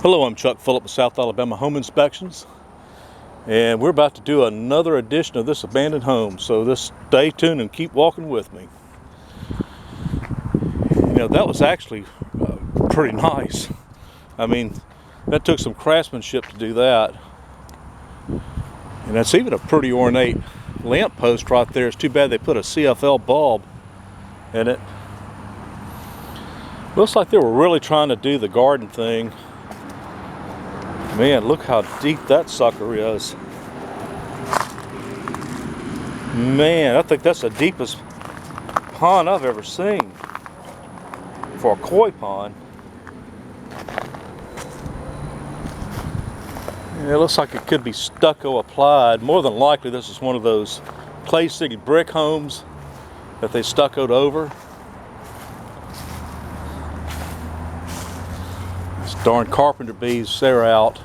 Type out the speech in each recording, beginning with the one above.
Hello, I'm Chuck Phillip with South Alabama Home Inspections, and we're about to do another edition of this abandoned home, so just stay tuned and keep walking with me. You know, that was actually pretty nice. I mean, that took some craftsmanship to do that, and that's even a pretty ornate lamp post right there. It's too bad they put a CFL bulb in it. Looks like they were really trying to do the garden thing. Man, look how deep that sucker is. Man, I think that's the deepest pond I've ever seen for a koi pond. Yeah, it looks like it could be stucco applied. More than likely this is one of those Clay City brick homes that they stuccoed over. These darn carpenter bees, they're out.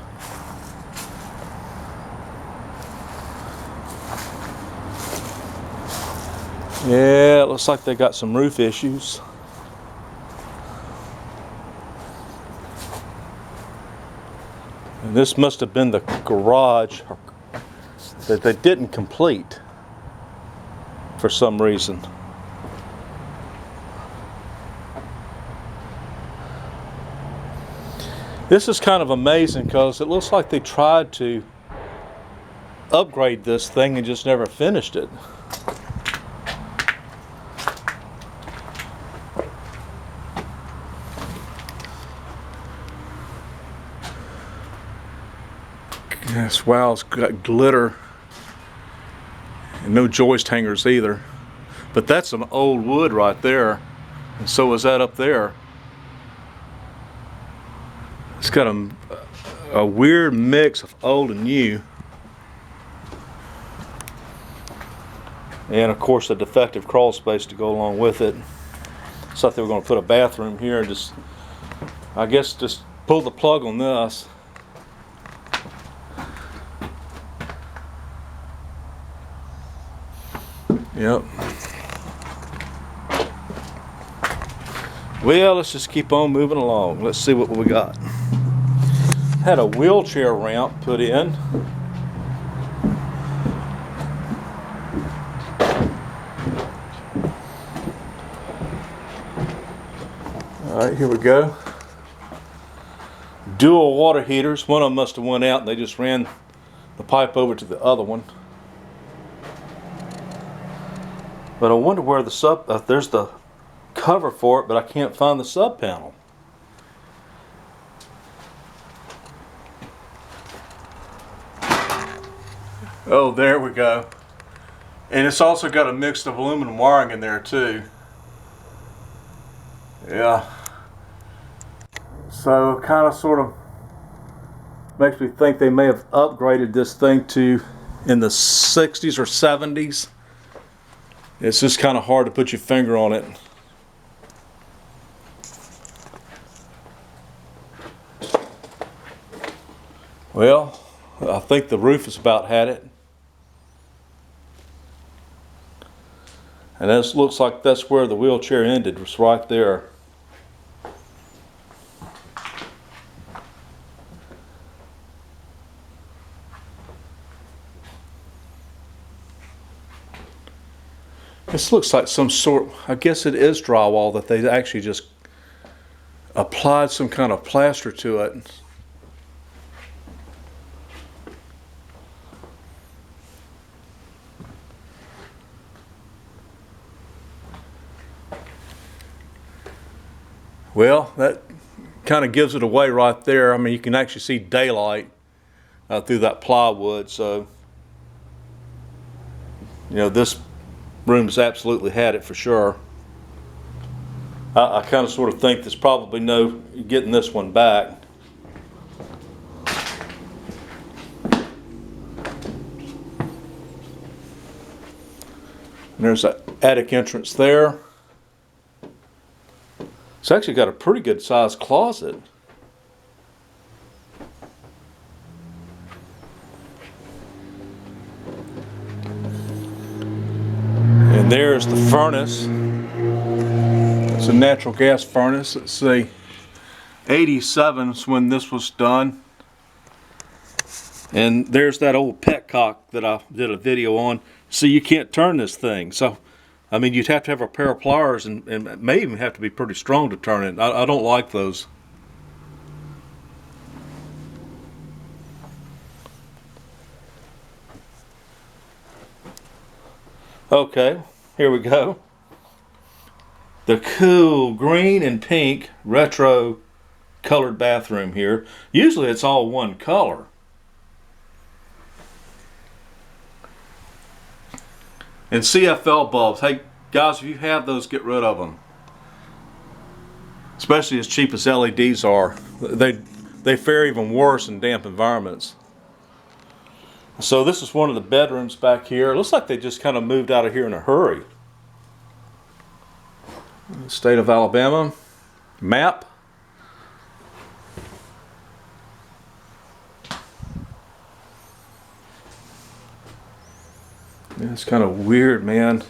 Yeah, it looks like they got some roof issues. And this must have been the garage that they didn't complete for some reason. This is kind of amazing because it looks like they tried to upgrade this thing and just never finished it. Yes, wow, it's got glitter and no joist hangers either. But that's some old wood right there, and so is that up there. It's got a weird mix of old and new. And of course the defective crawl space to go along with it. It's like they were going to put a bathroom here and just, I guess, just pull the plug on this. Yep. Well, let's just keep on moving along. Let's see what we got. Had a wheelchair ramp put in. All right, here we go. Dual water heaters. One of them must have went out and they just ran the pipe over to the other one. But I wonder where the there's the cover for it, but I can't find the sub panel. Oh, there we go. And it's also got a mix of aluminum wiring in there too. Yeah. So kind of sort of makes me think they may have upgraded this thing to in the 60s or 70s. It's just kind of hard to put your finger on it. Well, I think the roof has about had it. And this looks like that's where the wheelchair ended, was right there. This looks like some sort, I guess it is drywall that they actually just applied some kind of plaster to it. Well, that kind of gives it away right there. I mean, you can actually see daylight through that plywood, so you know this room's absolutely had it for sure. I kind of sort of think there's probably no getting this one back. And there's that attic entrance there. It's actually got a pretty good sized closet. And there's the furnace. It's a natural gas furnace. Let's see. '87 is when this was done. And there's that old petcock that I did a video on. See, you can't turn this thing. So, I mean, you'd have to have a pair of pliers and may even have to be pretty strong to turn it. I don't like those. Okay, here we go. The cool green and pink retro colored bathroom here. Usually it's all one color. And CFL bulbs. Hey guys, if you have those, get rid of them. Especially as cheap as LEDs are. They fare even worse in damp environments. So this is one of the bedrooms back here. It looks like they just kind of moved out of here in a hurry. State of Alabama. Map. Yeah, it's kind of weird, man.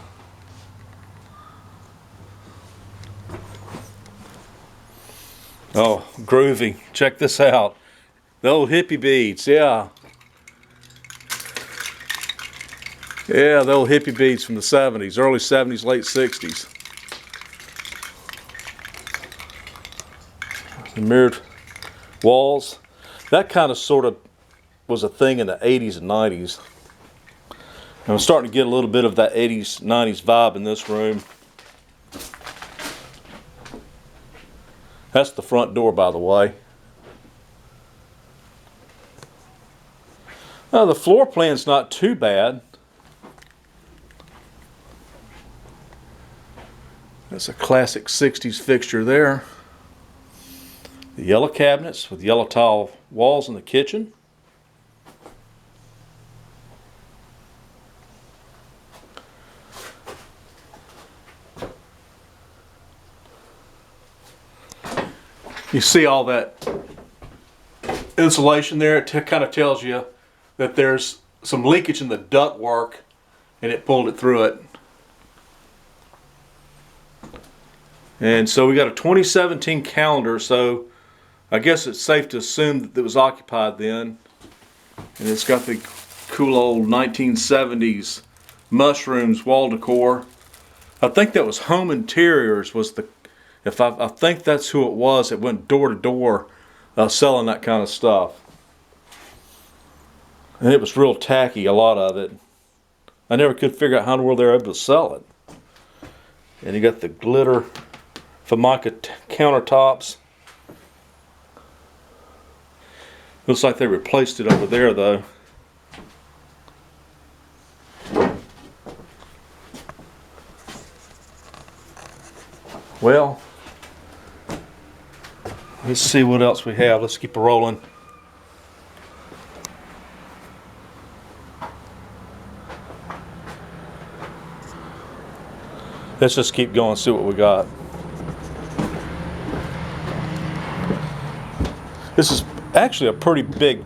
Oh, groovy. Check this out. The old hippie beads, yeah. Yeah, the old hippie beads from the 70s, early 70s, late 60s. The mirrored walls. That kind of sort of was a thing in the 80s and 90s. And I'm starting to get a little bit of that 80s, 90s vibe in this room. That's the front door, by the way. Now, the floor plan's not too bad. That's a classic 60s fixture there. The yellow cabinets with yellow tile walls in the kitchen. You see all that insulation there. It kind of tells you that there's some leakage in the ductwork and it pulled it through it. And so we got a 2017 calendar, so I guess it's safe to assume that it was occupied then. And it's got the cool old 1970s mushrooms wall decor. I think that was Home Interiors was the, I think that's who it was that went door to door selling that kind of stuff. And it was real tacky, a lot of it. I never could figure out how in the world they were able to sell it. And you got the glitter Formica countertops. Looks like they replaced it over there though. Well, let's see what else we have. Let's keep it rolling. Let's just keep going, see what we got. This is actually a pretty big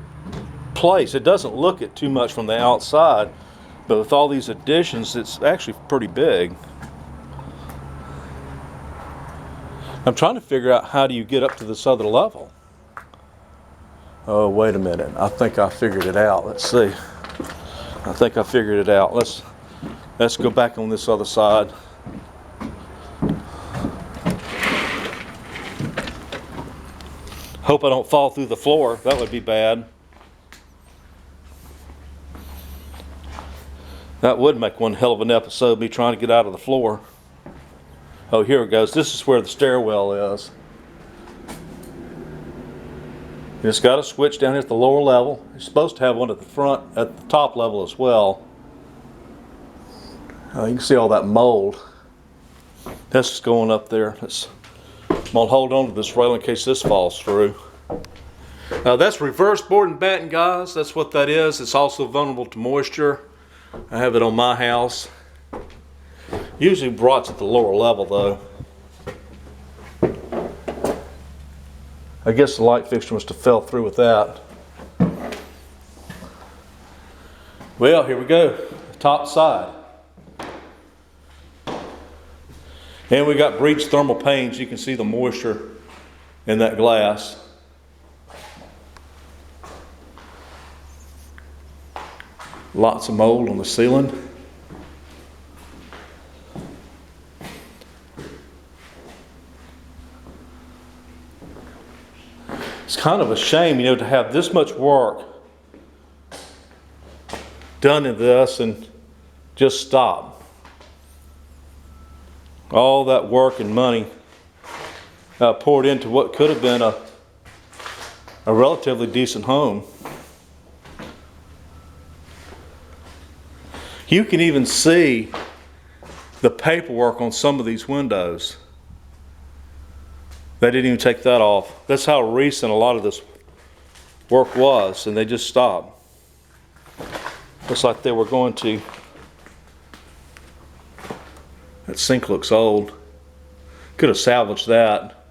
place. It doesn't look it too much from the outside, but with all these additions, it's actually pretty big. I'm trying to figure out how do you get up to this other level. Oh, wait a minute. I think I figured it out. Let's see. I think I figured it out. Let's go back on this other side. Hope I don't fall through the floor. That would be bad. That would make one hell of an episode, me trying to get out of the floor. Oh, here it goes. This is where the stairwell is. It's got a switch down here at the lower level. It's supposed to have one at the front, at the top level as well. You can see all that mold. That's just going up there. I'm going to hold on to this rail in case this falls through. That's reverse board and batten, guys. That's what that is. It's also vulnerable to moisture. I have it on my house. Usually rots at the lower level though. I guess the light fixture must have fell through with that. Well, here we go. Top side. And we got breached thermal panes. You can see the moisture in that glass. Lots of mold on the ceiling. It's kind of a shame, you know, to have this much work done in this and just stop. All that work and money poured into what could have been a relatively decent home. You can even see the paperwork on some of these windows. They didn't even take that off. That's how recent a lot of this work was, and they just stopped. Looks like they were going to. That sink looks old. Could have salvaged that.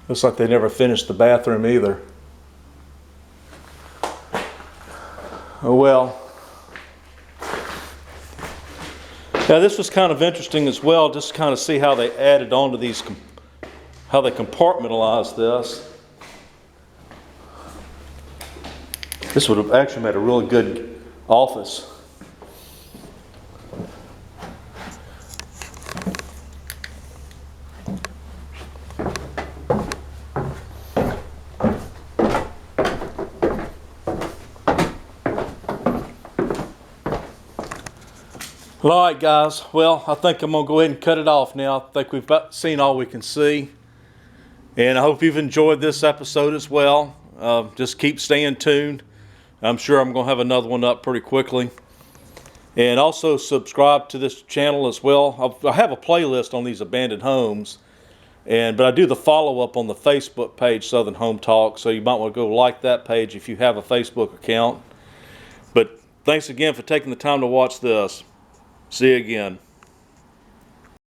Looks like they never finished the bathroom either. Oh well. Now this was kind of interesting as well, just to kind of see how they added on to these, how they compartmentalized this. This would have actually made a really good office. Alright guys, well I think I'm going to go ahead and cut it off now. I think we've about seen all we can see. And I hope you've enjoyed this episode as well. Just keep staying tuned. I'm sure I'm going to have another one up pretty quickly. And also subscribe to this channel as well. I have a playlist on these abandoned homes. But I do the follow-up on the Facebook page, Southern Home Talk. So you might want to go like that page if you have a Facebook account. But thanks again for taking the time to watch this. See you again.